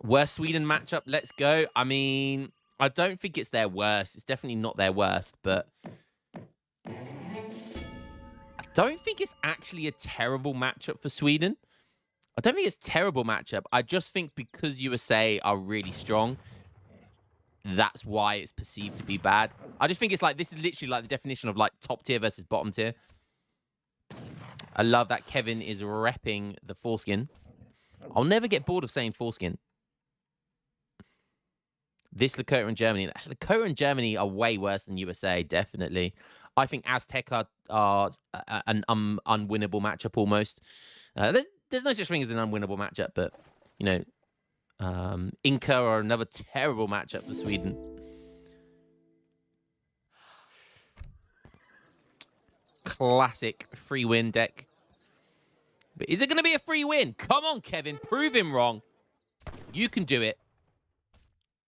Worst Sweden matchup. Let's go. I mean, I don't think it's their worst. It's definitely not their worst, but I don't think it's actually a terrible matchup for Sweden. I don't think it's a terrible matchup. I just think because USA are really strong, that's why it's perceived to be bad. I just think it's like, this is literally like the definition of like top tier versus bottom tier. I love that Kevin is repping the foreskin. I'll never get bored of saying foreskin. This Lakota and Germany. Lakota and Germany are way worse than USA, definitely. I think Aztec are an unwinnable matchup almost. There's no such thing as an unwinnable matchup, but, you know, Inca are another terrible matchup for Sweden. Classic free win deck. But is it going to be a free win? Come on, Kevin. Prove him wrong. You can do it.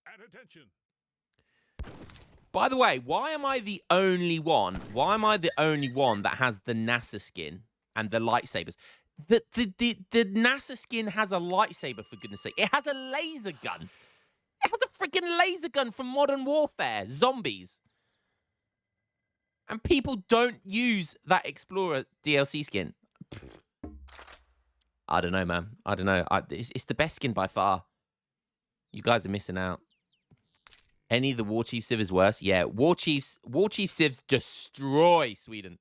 At attention. By the way, why am I the only one? Why am I the only one that has the NASA skin and the lightsabers? The NASA skin has a lightsaber, for goodness sake. It has a laser gun. It has a freaking laser gun from Modern Warfare. Zombies. And people don't use that Explorer DLC skin. I don't know, man. I don't know. It's the best skin by far. You guys are missing out. Any of the War Chief Civ is worse? Yeah, War Chief Civs destroy Sweden.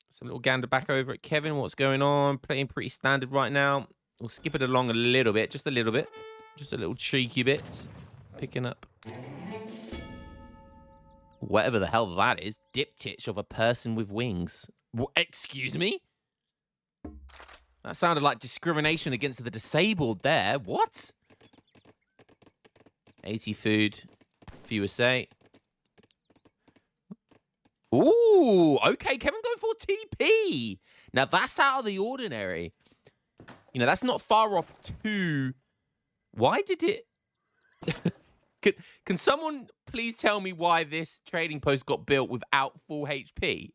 Some little gander back over at Kevin. What's going on? Playing pretty standard right now. We'll skip it along a little bit. Just a little bit. Just a little cheeky bit. Picking up. Whatever the hell that is. Diptych of a person with wings. Excuse me? That sounded like discrimination against the disabled there. What? 80 food for USA. Ooh, okay, Kevin going for TP. Now, that's out of the ordinary. You know, that's not far off too. Why did it... Can someone please tell me why this trading post got built without full HP?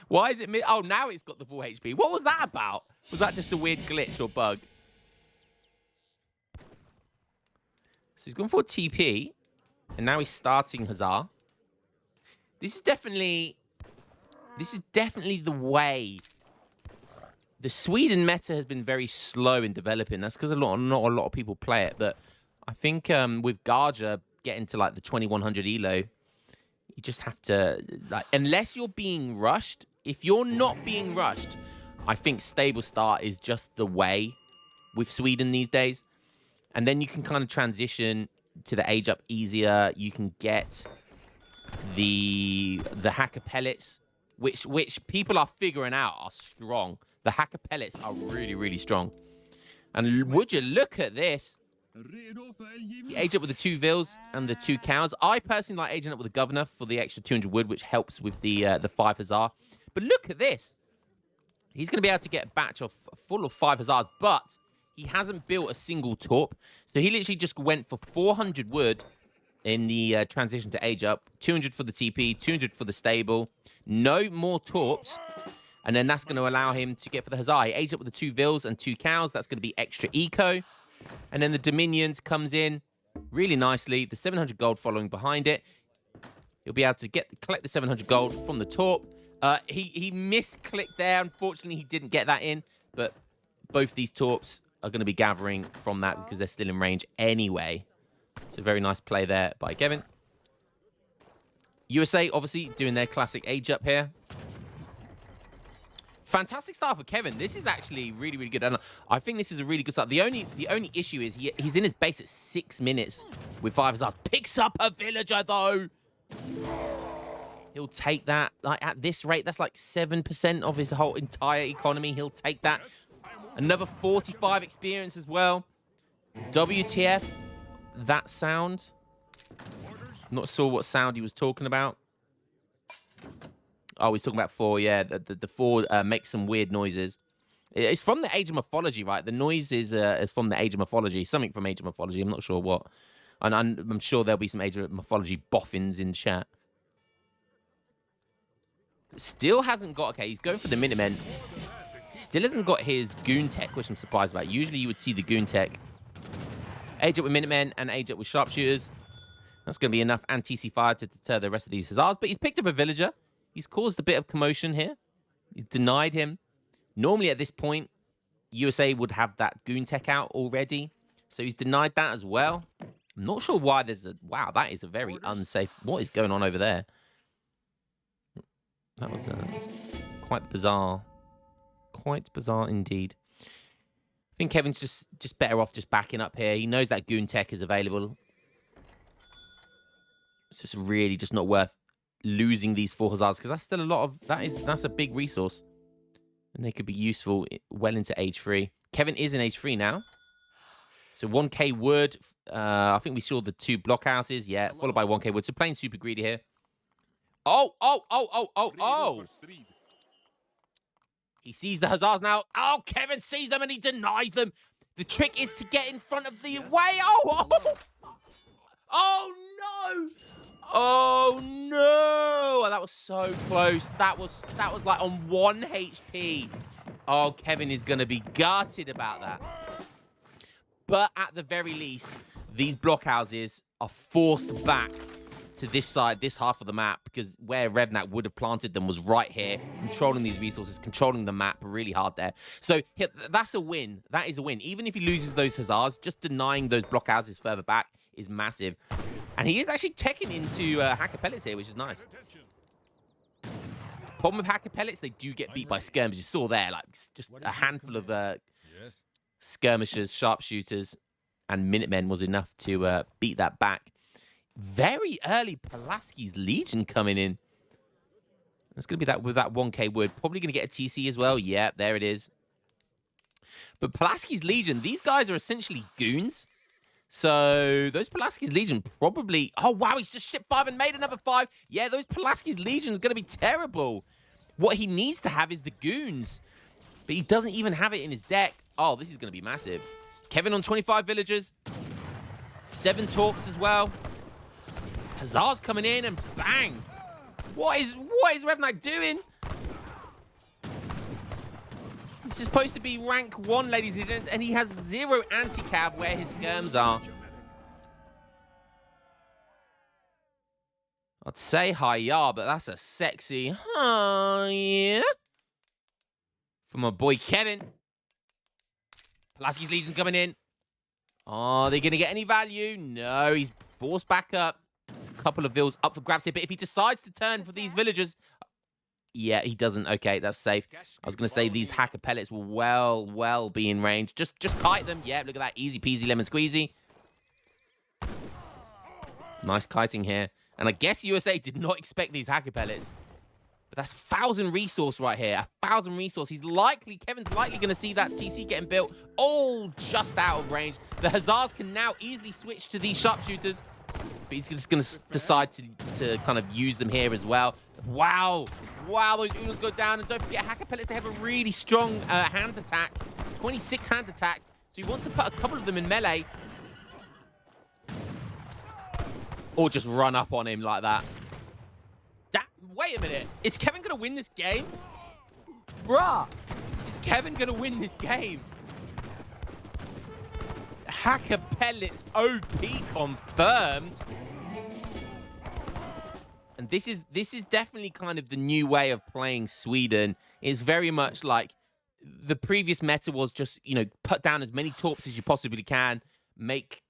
Why is it... Oh, now it's got the full HP. What was that about? Was that just a weird glitch or bug? So he's gone for TP. And now he's starting Hussar. This is definitely the way. The Sweden meta has been very slow in developing. That's because not a lot of people play it. But I think with Garja getting to like the 2100 elo, you just have to, like, unless you're being rushed. If you're not being rushed, I think stable start is just the way with Sweden these days. And then you can kind of transition to the age up easier. You can get the hacker pellets, which people are figuring out are strong. The hacker pellets are really, really strong. And would you look at this? You age up with the 2 Vils and the 2 cows. I personally like aging up with the governor for the extra 200 wood, which helps with the 5 Hussar. But look at this. He's going to be able to get a batch of full of 5 Hussars, but he hasn't built a single torp. So he literally just went for 400 wood in the transition to age up, 200 for the TP, 200 for the stable, no more torps, and then that's going to allow him to get for the Hussar. He aged up with the 2 Vils and 2 cows. That's going to be extra eco. And then the Dominions comes in really nicely. The 700 gold following behind it. He'll be able to collect the 700 gold from the torp. He misclicked there. Unfortunately, he didn't get that in, but both these torps are going to be gathering from that because they're still in range anyway. So very nice play there by Kevin. USA, obviously, doing their classic age up here. Fantastic start for Kevin. This is actually really, really good. And I think this is a really good start. The only issue is he's in his base at 6 minutes with 5 Hussars. Picks up a villager, though. He'll take that. Like, at this rate, that's like 7% of his whole entire economy. He'll take that. Another 45 experience as well. WTF. That sound. I'm not sure what sound he was talking about. Oh, he's talking about 4. Yeah, the 4 makes some weird noises. It's from the Age of Mythology, right? The noise is from the Age of Mythology. Something from Age of Mythology. I'm not sure what. And I'm sure there'll be some Age of Mythology boffins in chat. Still hasn't got... Okay, he's going for the Minutemen. Still hasn't got his Goon Tech, which I'm surprised about. Usually you would see the Goon Tech. Age up with Minutemen and age up with Sharpshooters. That's going to be enough anti-TC fire to deter the rest of these Hussars. But he's picked up a Villager. He's caused a bit of commotion here. He's denied him. Normally at this point, USA would have that Goon Tech out already. So he's denied that as well. I'm not sure why there's a... Wow, that is a very unsafe... What is going on over there? That was quite bizarre. Quite bizarre indeed. I think Kevin's just better off just backing up here. He knows that Goon Tech is available. It's just really just not worth losing these 4 Hussars because that's still a lot of... That's a big resource. And they could be useful well into age 3. Kevin is in age 3 now. So 1k wood. I think we saw the 2 blockhouses. Yeah, followed by 1k wood. So playing super greedy here. Oh. He sees the Hussars now. Oh, Kevin sees them and he denies them. The trick is to get in front of the way. Oh, no. Oh, no. That was so close. That was like on 1 HP. Oh, Kevin is going to be gutted about that. But at the very least, these blockhouses are forced back to this side, this half of the map, because where Revnak would have planted them was right here, controlling these resources, controlling the map really hard there. So that's a win. That is a win. Even if he loses those Hussars, just denying those blockhouses further back is massive. And he is actually teching into Hacker Pellets here, which is nice. Problem with Hacker Pellets, they do get beat by skirmishers. You saw there, like, just a handful of skirmishers, sharpshooters, and Minutemen was enough to beat that back. Very early Pulaski's Legion coming in. It's going to be that with that 1k wood. Probably going to get a TC as well. Yeah, there it is. But Pulaski's Legion, these guys are essentially goons. So those Pulaski's Legion probably... Oh, wow, he's just shipped 5 and made another 5. Yeah, those Pulaski's Legion are going to be terrible. What he needs to have is the goons. But he doesn't even have it in his deck. Oh, this is going to be massive. Kevin on 25 villagers. 7 torps as well. Hussars coming in and bang. What is Revnak doing? This is supposed to be rank 1, ladies and gentlemen, and he has 0 anti-cav where his skirms are. I'd say hi-ya, but that's a sexy hi-ya from my boy Kevin. Pulaski's Legion coming in. Are they going to get any value? No, he's forced back up. There's a couple of vills up for grabs here, but if he decides to turn for these villagers... Yeah, he doesn't. Okay, that's safe. I was going to say these Hacker Pellets will well be in range. Just kite them. Yeah, look at that. Easy peasy lemon squeezy. Nice kiting here. And I guess USA did not expect these Hacker Pellets. But that's 1,000 resource right here. 1,000 resource. Kevin's likely going to see that TC getting built. Oh, just out of range. The Hussars can now easily switch to these sharpshooters. But he's just going to decide to kind of use them here as well. Wow. Wow, those Unos go down. And don't forget, Hacker Pellets, they have a really strong hand attack. 26 hand attack. So he wants to put a couple of them in melee. Or just run up on him like that. Wait a minute. Is Kevin going to win this game? Bruh. Is Kevin going to win this game? Hacker Pellets OP confirmed. And this is definitely kind of the new way of playing Sweden. It's very much like the previous meta was just, you know, put down as many torps as you possibly can, make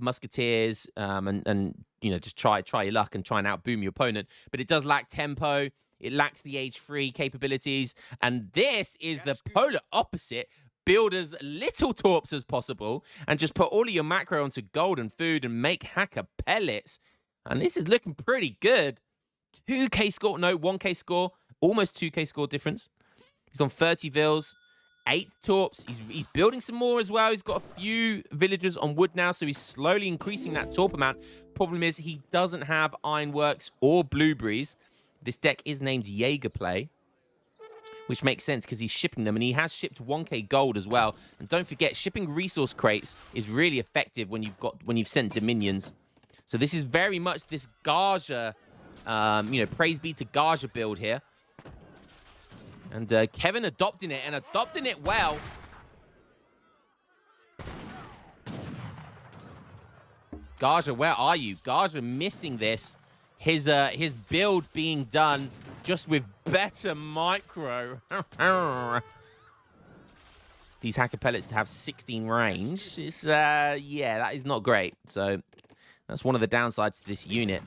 musketeers, and you know, just try your luck and try and outboom your opponent. But it does lack tempo. It lacks the age 3 capabilities. And this is the polar opposite. Build as little torps as possible and just put all of your macro onto gold and food and make Hacker Pellets. And this is looking pretty good. 2k score, no, 1k score, almost 2k score difference. He's on 30 vills, 8 torps. He's building some more as well. He's got a few villagers on wood now, so he's slowly increasing that torp amount. Problem is, he doesn't have ironworks or blueberries. This deck is named Jaeger Play, which makes sense because he's shipping them, and he has shipped 1k gold as well. And don't forget, shipping resource crates is really effective when you've sent dominions. So this is very much this Gaja You know, praise be to Gaja build here. And Kevin adopting it, and adopting it well. Gaja, where are you? Gaja missing this. His build being done just with better micro. These hacker pellets have 16 range. It's, yeah, that is not great. So that's one of the downsides to this unit.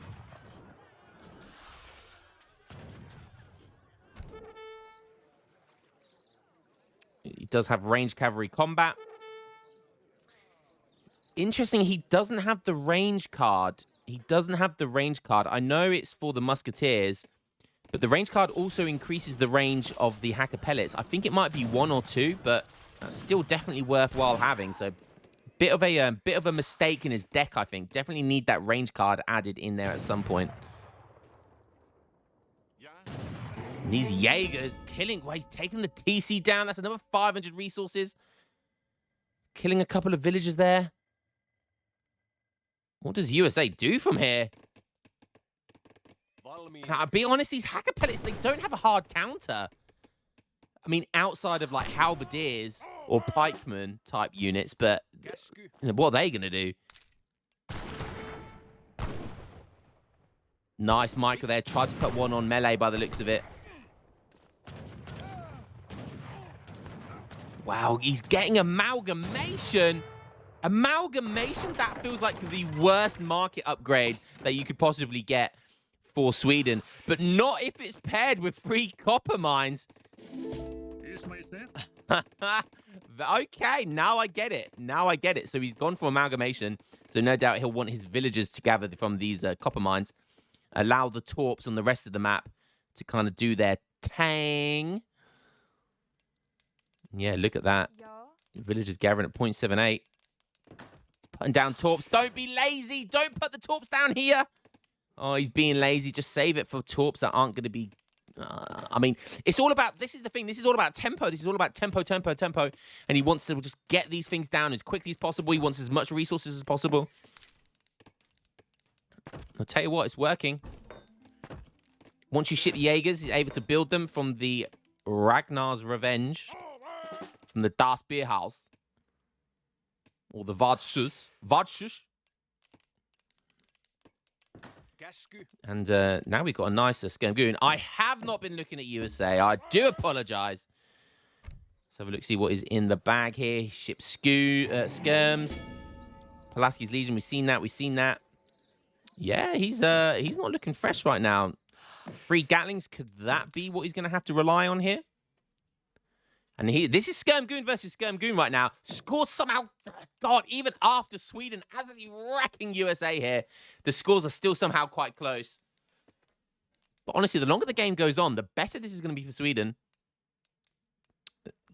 He does have ranged cavalry combat. Interesting, he doesn't have the range card. He doesn't have the range card. I know it's for the musketeers, but the range card also increases the range of the hacker pellets. I think it might be 1 or 2, but that's still definitely worthwhile having. So bit of a mistake in his deck, I think. Definitely need that range card added in there at some point. And these Jaegers killing. Well, he's taking the TC down. That's another 500 resources. Killing a couple of villagers there. What does USA do from here? Now, I'll be honest, these hacker pellets, they don't have a hard counter. I mean, outside of like halberdiers or pikemen type units, but you know, what are they going to do? Nice micro there. Tried to put one on melee by the looks of it. Wow, he's getting amalgamation. Amalgamation, that feels like the worst market upgrade that you could possibly get for Sweden. But not if it's paired with 3 copper mines. Okay, now I get it. Now I get it. So he's gone for amalgamation. So no doubt he'll want his villagers to gather from these copper mines. Allow the torps on the rest of the map to kind of do their tang. Yeah, look at that. Villagers gathering at 0.78. Putting down torps. Don't be lazy. Don't put the torps down here. Oh, he's being lazy. Just save it for torps that aren't going to be... I mean, it's all about... This is the thing. This is all about tempo. This is all about tempo. And he wants to just get these things down as quickly as possible. He wants as much resources as possible. I'll tell you what, it's working. Once you ship Jaegers, he's able to build them from the Ragnar's Revenge. From the Das Beer House. Or the Vadshush. And now we've got a nicer Skirmgoon. I have not been looking at USA. I do apologize. Let's have a look, see what is in the bag here. He ships Skirms. Pulaski's Legion, we've seen that. Yeah, he's not looking fresh right now. 3 Gatlings, could that be what he's going to have to rely on here? And this is Skirmgoon versus Skirmgoon right now. Scores somehow, God, even after Sweden absolutely wrecking USA here, the scores are still somehow quite close. But honestly, the longer the game goes on, the better this is going to be for Sweden.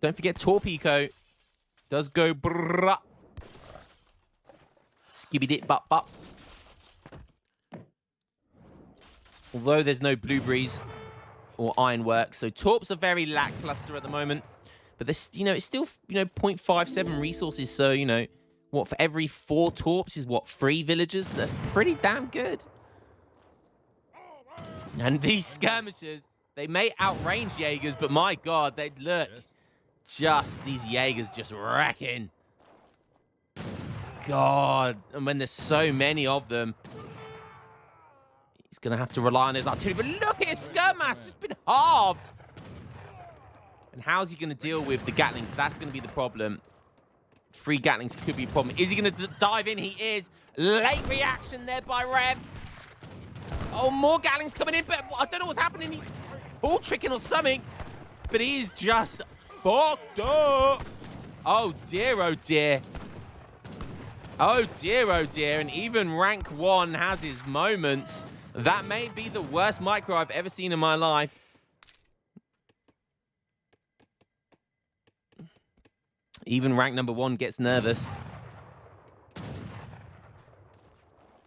Don't forget, Torpico does go brrrr. Skibby-dit bop. Although there's no blueberries or ironwork, so torps are very lackluster at the moment. But this, you know, it's still, you know, 0.57 resources. So, you know, what, for every 4 torps is what, 3 villagers? That's pretty damn good. And these skirmishers, they may outrange Jaegers, but my God, they look just these Jaegers just wrecking. God, and when there's so many of them, he's going to have to rely on his artillery. But look at his skirmass, just been halved. And how's he going to deal with the Gatlings? That's going to be the problem. 3 Gatlings could be a problem. Is he going to dive in? He is. Late reaction there by Rev. Oh, more Gatlings coming in, but I don't know what's happening. He's ball tricking or something, but he is just fucked up. Oh, dear, oh, dear. Oh, dear, oh, dear. And even rank 1 has his moments. That may be the worst micro I've ever seen in my life. Even rank number 1 gets nervous.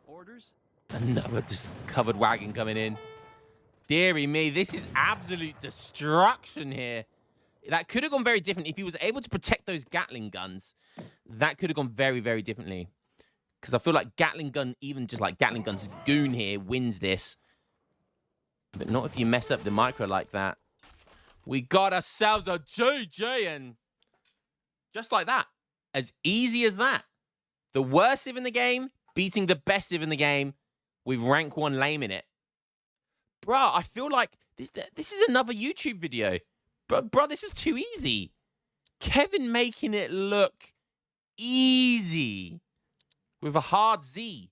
Orders? Another covered wagon coming in. Deary me, this is absolute destruction here. That could have gone very different. If he was able to protect those Gatling guns, that could have gone very, very differently. Because I feel like Gatling gun, even just like Gatling gun's goon here, wins this. But not if you mess up the micro like that. We got ourselves a GG, and just like that. As easy as that. The worst Civ in the game, beating the best Civ in the game with rank 1 lame in it. Bruh, I feel like this is another YouTube video. But, bruh, this was too easy. Kevin making it look easy with a hard Z.